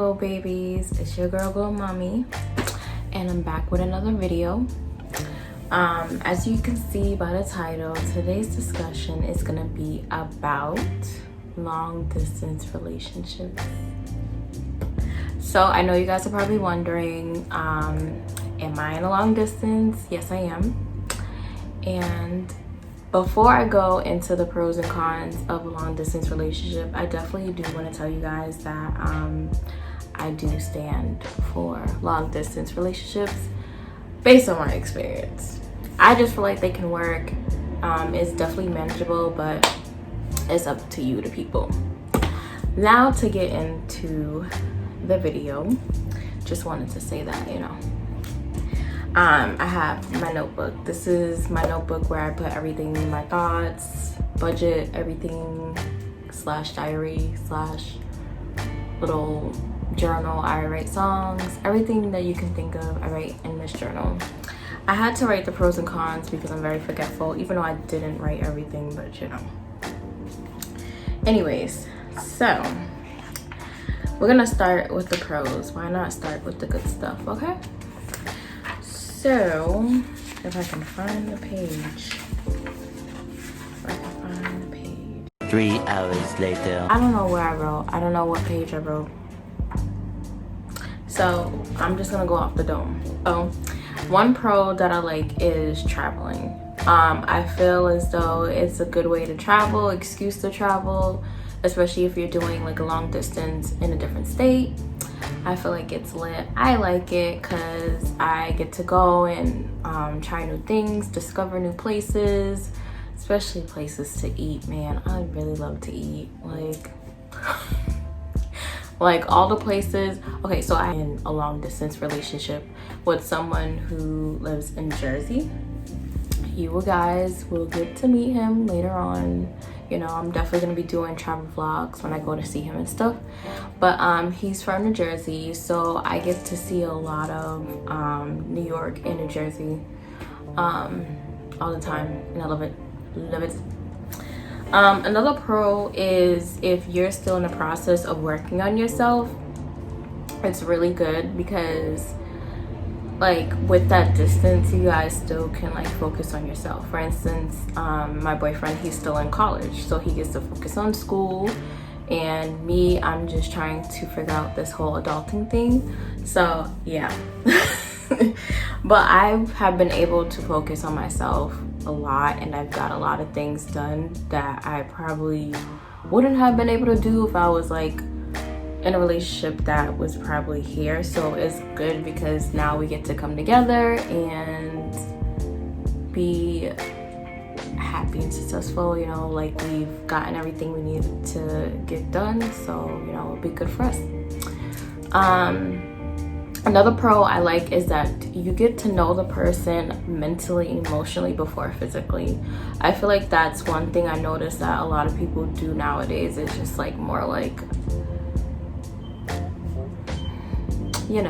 Glow babies? It's your girl Glow Mommy, and I'm back with another video. As you can see by the title, today's discussion is gonna be about long distance relationships. So I know you guys are probably wondering, am I in a long distance? Yes, I am. And before I go into the pros and cons of a long distance relationship, I definitely do want to tell you guys that I do stand for long distance relationships based on my experience. I just feel like they can work. It's definitely manageable, but it's up to you, the people. Now to get into the video, just wanted to say that, I have my notebook. This is my notebook where I put everything, my thoughts, budget, everything, / diary / little journal. I write songs, everything that you can think of, I write in this journal. I had to write the pros and cons because I'm very forgetful, even though I didn't write everything, but Anyways, so we're gonna start with the pros. Why not start with the good stuff, okay? So, if I can find the page. 3 hours later. I don't know where I wrote. I don't know what page I wrote. So, I'm just gonna go off the dome. So, one pro that I like is traveling. I feel as though it's a good way to travel, excuse to travel, especially if you're doing like a long distance in a different state. I feel like it's lit. I like it because I get to go and try new things, discover new places, especially places to eat. Man, I really love to eat. Like all the places. Okay, so I'm in a long distance relationship with someone who lives in Jersey. You guys will get to meet him later on. I'm definitely gonna be doing travel vlogs when I go to see him and stuff. But he's from New Jersey, so I get to see a lot of New York and New Jersey all the time, and I love it. Love it. Another pro is if you're still in the process of working on yourself, it's really good because with that distance, you guys still can focus on yourself. For instance, my boyfriend, he's still in college, so he gets to focus on school, and me, I'm just trying to figure out this whole adulting thing. So yeah. But I have been able to focus on myself a lot, and I've got a lot of things done that I probably wouldn't have been able to do if I was in a relationship that was probably here. So it's good because now we get to come together and be happy and successful. We've gotten everything we needed to get done, so it'll be good for us. Another pro I like is that you get to know the person mentally and emotionally before physically. I feel like that's one thing I noticed that a lot of people do nowadays. It's just more you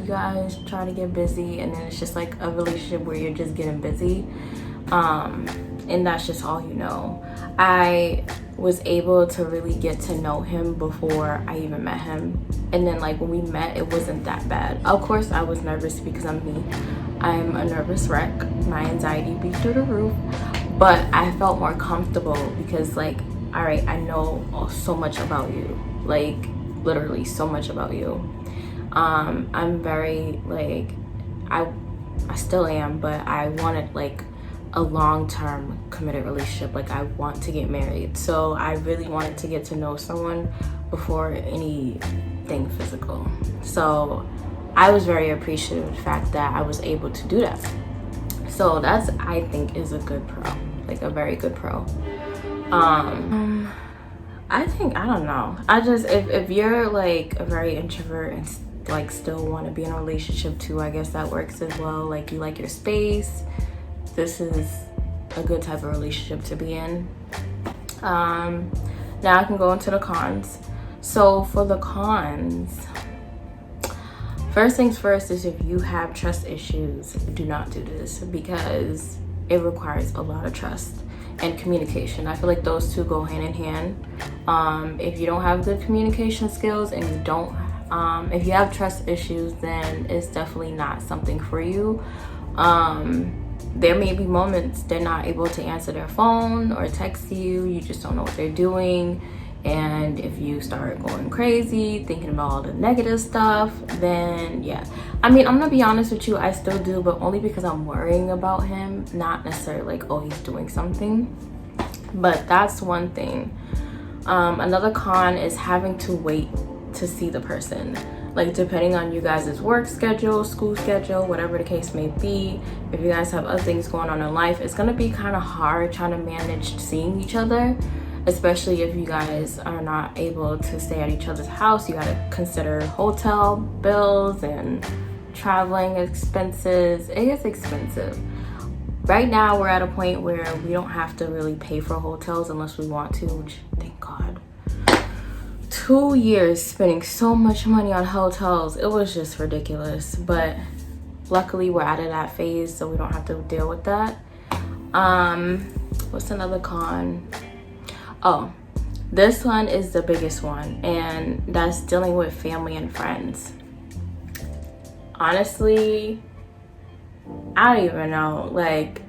guys try to get busy, and then it's just a relationship where you're just getting busy, and that's just all you know. I was able to really get to know him before I even met him, and then when we met, it wasn't that bad. Of course I was nervous because I'm me. I'm a nervous wreck. My anxiety be through the roof, but I felt more comfortable because all right, I know so much about you, literally so much about you. I'm very I still am, but I wanted a long-term committed relationship. I want to get married, so I really wanted to get to know someone before anything physical. So I was very appreciative of the fact that I was able to do that. So that's, I think, is a good pro, a very good pro. I think, I don't know, I just, if you're a very introvert and still want to be in a relationship too, I guess that works as well. You like your space, this is a good type of relationship to be in. Now I can go into the cons. So for the cons, first things first is if you have trust issues, do not do this because it requires a lot of trust and communication. I feel like those two go hand in hand. If you don't have good communication skills and you don't If you have trust issues, then it's definitely not something for you. There may be moments they're not able to answer their phone or text you just don't know what they're doing. And if you start going crazy thinking about all the negative stuff, then yeah, I mean, I'm gonna be honest with you, I still do, but only because I'm worrying about him, not necessarily like, oh, he's doing something. But that's one thing. Another con is having to wait to see the person. Like, depending on you guys' work schedule, school schedule, whatever the case may be, if you guys have other things going on in life, it's gonna be kind of hard trying to manage seeing each other, especially if you guys are not able to stay at each other's house. You gotta consider hotel bills and traveling expenses. It gets expensive. Right now, we're at a point where we don't have to really pay for hotels unless we want to, which, thank God. 2 years spending so much money on hotels, it was just ridiculous. But luckily, we're out of that phase, so we don't have to deal with that. What's another con? Oh, this one is the biggest one, and that's dealing with family and friends. Honestly, I don't even know. Like,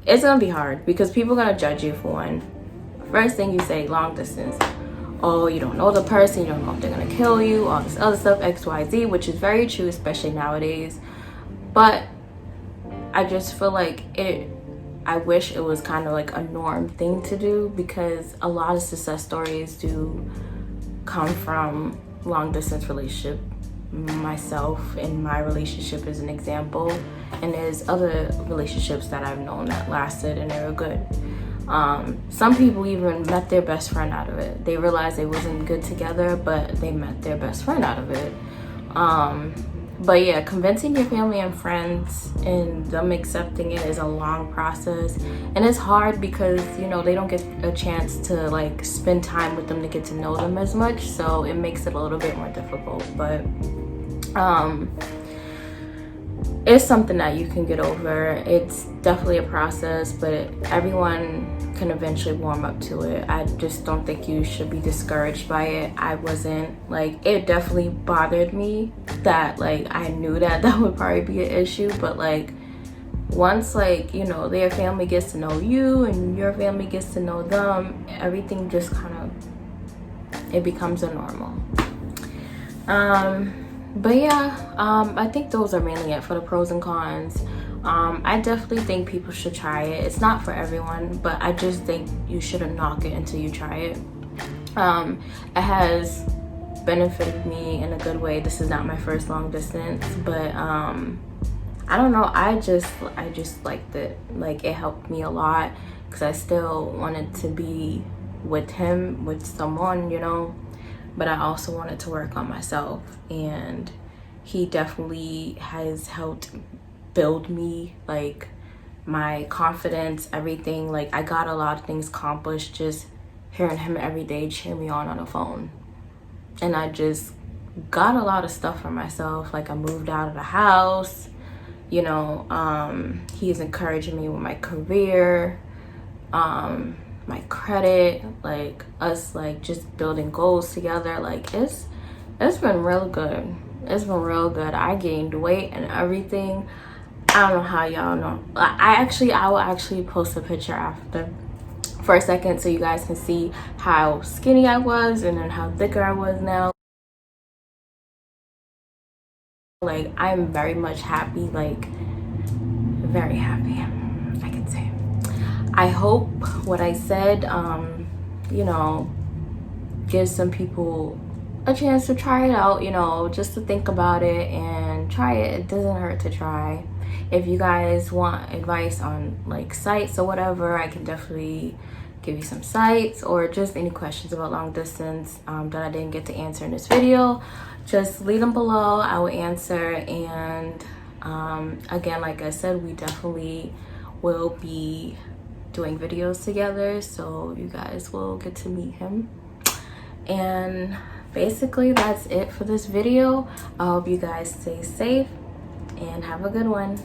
it's gonna be hard because people are gonna judge you for one. First thing you say, long distance. Oh, you don't know the person, you don't know if they're gonna kill you, all this other stuff, XYZ, which is very true, especially nowadays. But I just feel like I wish it was kind of like a norm thing to do, because a lot of success stories do come from long distance relationship. Myself and my relationship is an example, and there's other relationships that I've known that lasted and they were good. Some people even met their best friend out of it. They realized they wasn't good together, but they met their best friend out of it. But yeah, convincing your family and friends and them accepting it is a long process, and it's hard because, you know, they don't get a chance to like spend time with them to get to know them as much, so it makes it a little bit more difficult. But it's something that you can get over. It's definitely a process, but everyone can eventually warm up to it. I just don't think you should be discouraged by it. I wasn't. Like, it definitely bothered me that, like, I knew that would probably be an issue, but like, once, like, you know, their family gets to know you and your family gets to know them, everything just kind of, it becomes a normal. But yeah, I think those are mainly it for the pros and cons. I definitely think people should try it. It's not for everyone, but I just think you shouldn't knock it until you try it. It has benefited me in a good way. This is not my first long distance, but I don't know, I just liked it. Like, it helped me a lot because I still wanted to be with him, with someone, you know, but I also wanted to work on myself, and he definitely has helped build me, like, my confidence, everything. Like, I got a lot of things accomplished just hearing him every day cheer me on the phone. And I just got a lot of stuff for myself. Like, I moved out of the house, you know, he's encouraging me with my career, my credit, like, us, like, just building goals together. Like, it's been real good. It's been real good. I gained weight and everything. I don't know how y'all know. I will actually post a picture after for a second so you guys can see how skinny I was and then how thicker I was now. Like, I'm very much happy, like, very happy, I can say. I hope what I said, you know, gives some people a chance to try it out, you know, just to think about it and try it. It doesn't hurt to try. If you guys want advice on, like, sites or whatever, I can definitely give you some sites, or just any questions about long distance that I didn't get to answer in this video, just leave them below. I will answer. And again, like I said, we definitely will be doing videos together, so you guys will get to meet him. And basically that's it for this video. I hope you guys stay safe and have a good one.